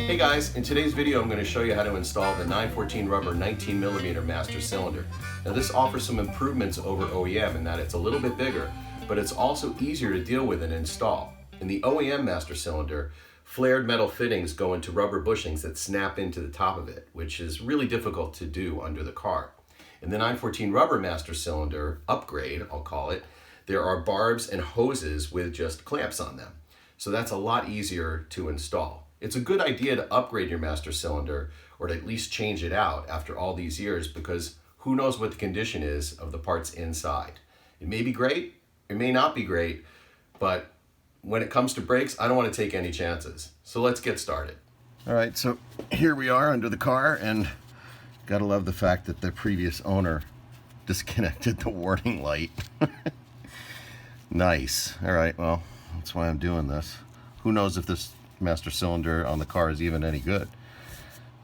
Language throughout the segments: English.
Hey guys, in today's video I'm going to show you how to install the 914 rubber 19mm master cylinder. Now this offers some improvements over OEM in that it's a little bit bigger, but it's also easier to deal with and install. In the OEM master cylinder, flared metal fittings go into rubber bushings that snap into the top of it, which is really difficult to do under the car. In the 914 rubber master cylinder upgrade, I'll call it, there are barbs and hoses with just clamps on them. So that's a lot easier to install. It's a good idea to upgrade your master cylinder or to at least change it out after all these years, because who knows what the condition is of the parts inside. It may be great, it may not be great, but when it comes to brakes, I don't want to take any chances. So let's get started. All right, so here we are under the car, and gotta love the fact that the previous owner disconnected the warning light. Nice. All right, well, that's why I'm doing this. Who knows if this master cylinder on the car is even any good.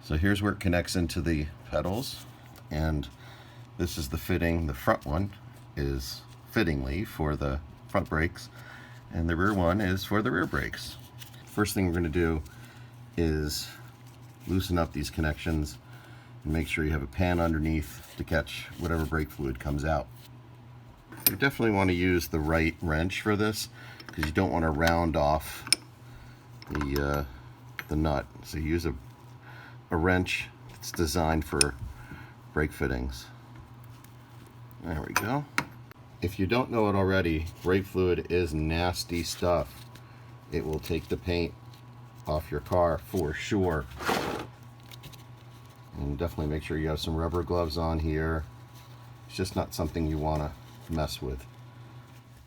So here's where it connects into the pedals, and this is the fitting. The front one is fittingly for the front brakes, and the rear one is for the rear brakes. First thing we're going to do is loosen up these connections and make sure you have a pan underneath to catch whatever brake fluid comes out. You definitely want to use the right wrench for this, because you don't want to round off the nut. So use a wrench that's designed for brake fittings. There we go. If you don't know it already, brake fluid is nasty stuff. It will take the paint off your car for sure. And definitely make sure you have some rubber gloves on here. It's just not something you want to mess with.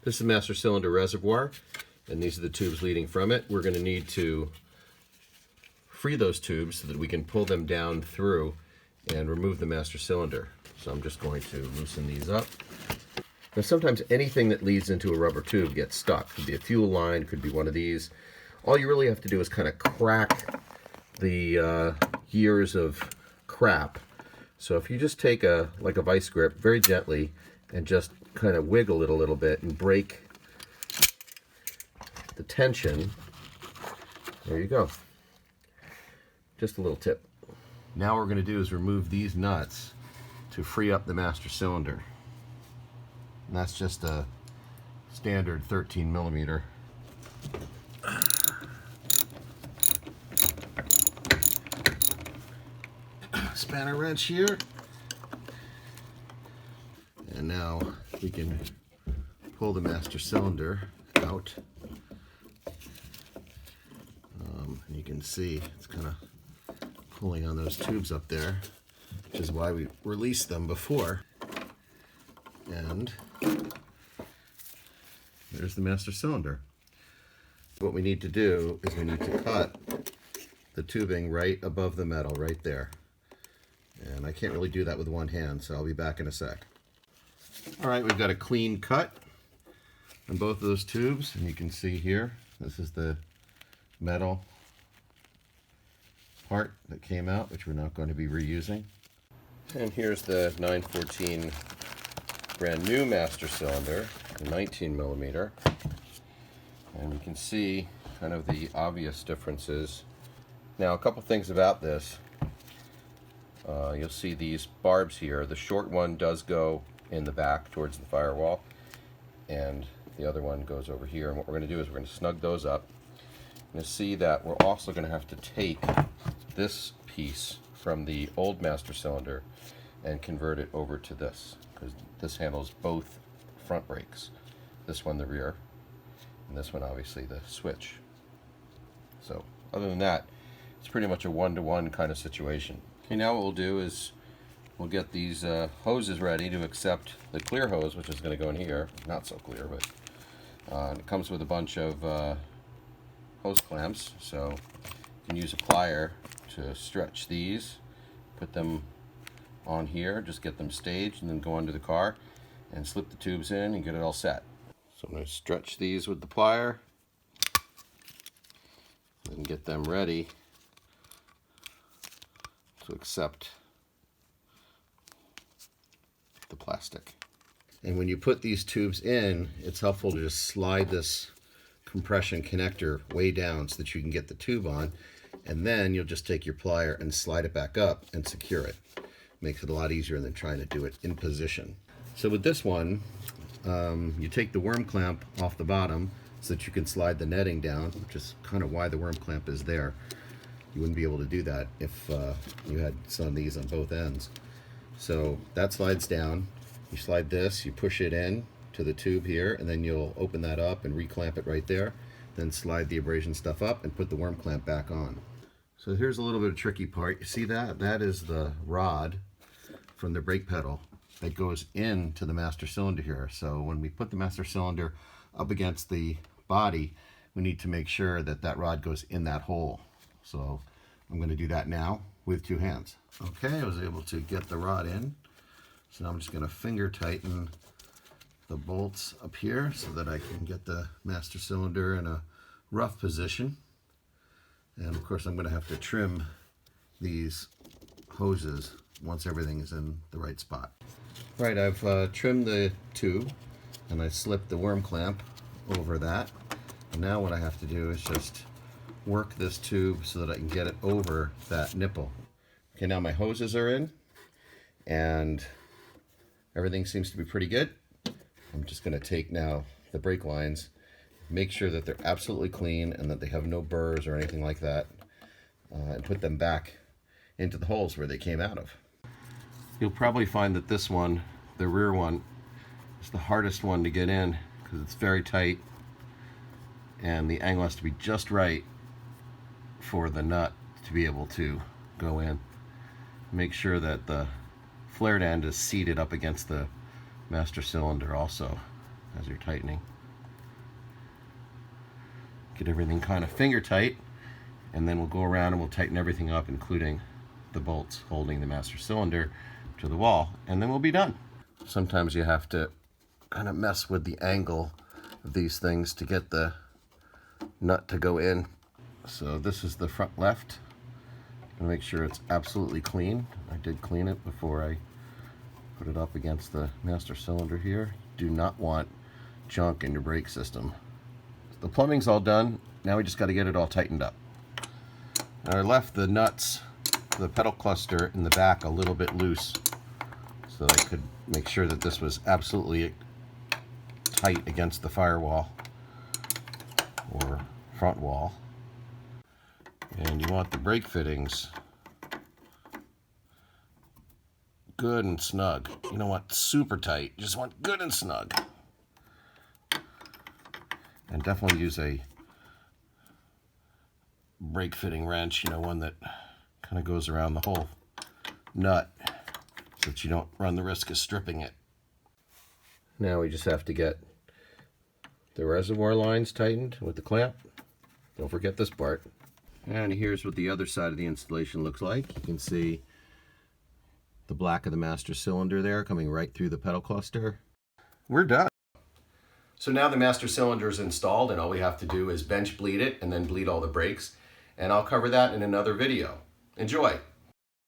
This is the master cylinder reservoir, and these are the tubes leading from it. We're going to need to free those tubes so that we can pull them down through and remove the master cylinder. So I'm just going to loosen these up. Now sometimes anything that leads into a rubber tube gets stuck. Could be a fuel line, could be one of these. All you really have to do is kind of crack the years of crap. So if you just take like a vice grip very gently and just kind of wiggle it a little bit and break the tension, there you go. Just a little tip. Now what we're going to do is remove these nuts to free up the master cylinder. And that's just a standard 13mm. Spanner wrench here. And now we can pull the master cylinder out. And you can see it's kind of pulling on those tubes up there, which is why we released them before. And there's the master cylinder. What we need to do is we need to cut the tubing right above the metal, right there. And I can't really do that with one hand, so I'll be back in a sec. All right, we've got a clean cut on both of those tubes, and you can see here, this is the metal part that came out, which we're not going to be reusing. And here's the 914 brand new master cylinder, the 19mm. And you can see kind of the obvious differences. Now, a couple things about this. You'll see these barbs here. The short one does go in the back towards the firewall, and the other one goes over here. And what we're going to do is we're going to snug those up. You'll see that we're also going to have to take this piece from the old master cylinder and convert it over to this, because this handles both front brakes. This one the rear, and this one obviously the switch. So other than that, it's pretty much a one-to-one kind of situation. Okay, now what we'll do is we'll get these hoses ready to accept the clear hose, which is going to go in here. Not so clear, but it comes with a bunch of hose clamps, so you can use a plier to stretch these, put them on here, just get them staged, and then go under the car and slip the tubes in and get it all set. So I'm going to stretch these with the plier and get them ready to accept the plastic. And when you put these tubes in, it's helpful to just slide this compression connector way down so that you can get the tube on And then you'll just take your plier and slide it back up and secure it. Makes it a lot easier than trying to do it in position. So with this one, you take the worm clamp off the bottom so that you can slide the netting down, which is kind of why the worm clamp is there. You wouldn't be able to do that if you had some of these on both ends. So that slides down. You slide this, you push it in to the tube here, and then you'll open that up and reclamp it right there. Then slide the abrasion stuff up and put the worm clamp back on. So here's a little bit of tricky part. You see that? That is the rod from the brake pedal that goes into the master cylinder here. So when we put the master cylinder up against the body, we need to make sure that that rod goes in that hole. So I'm going to do that now with two hands. Okay, I was able to get the rod in. So now I'm just going to finger tighten the bolts up here so that I can get the master cylinder in a rough position. And of course I'm going to have to trim these hoses once everything is in the right spot. Right, I've trimmed the tube and I slipped the worm clamp over that. And now what I have to do is just work this tube so that I can get it over that nipple. Okay, now my hoses are in and everything seems to be pretty good. I'm just going to take now the brake lines, make sure that they're absolutely clean and that they have no burrs or anything like that, and put them back into the holes where they came out of. You'll probably find that this one, the rear one, is the hardest one to get in because it's very tight and the angle has to be just right for the nut to be able to go in. Make sure that the flared end is seated up against the master cylinder also as you're tightening. Get everything kind of finger tight, and then we'll go around and we'll tighten everything up, including the bolts holding the master cylinder to the wall, and then we'll be done. Sometimes you have to kind of mess with the angle of these things to get the nut to go in. So this is the front left. I'm gonna make sure it's absolutely clean. I did clean it before I put it up against the master cylinder here. Do not want junk in your brake system. The plumbing's all done. Now we just got to get it all tightened up. I left the nuts, the pedal cluster in the back a little bit loose so that I could make sure that this was absolutely tight against the firewall or front wall. And you want the brake fittings good and snug. You don't want super tight, you just want good and snug. And definitely use a brake fitting wrench, you know, one that kind of goes around the whole nut so that you don't run the risk of stripping it. Now we just have to get the reservoir lines tightened with the clamp. Don't forget this part. And here's what the other side of the installation looks like. You can see the black of the master cylinder there coming right through the pedal cluster. We're done. So now the master cylinder is installed and all we have to do is bench bleed it and then bleed all the brakes. And I'll cover that in another video. Enjoy.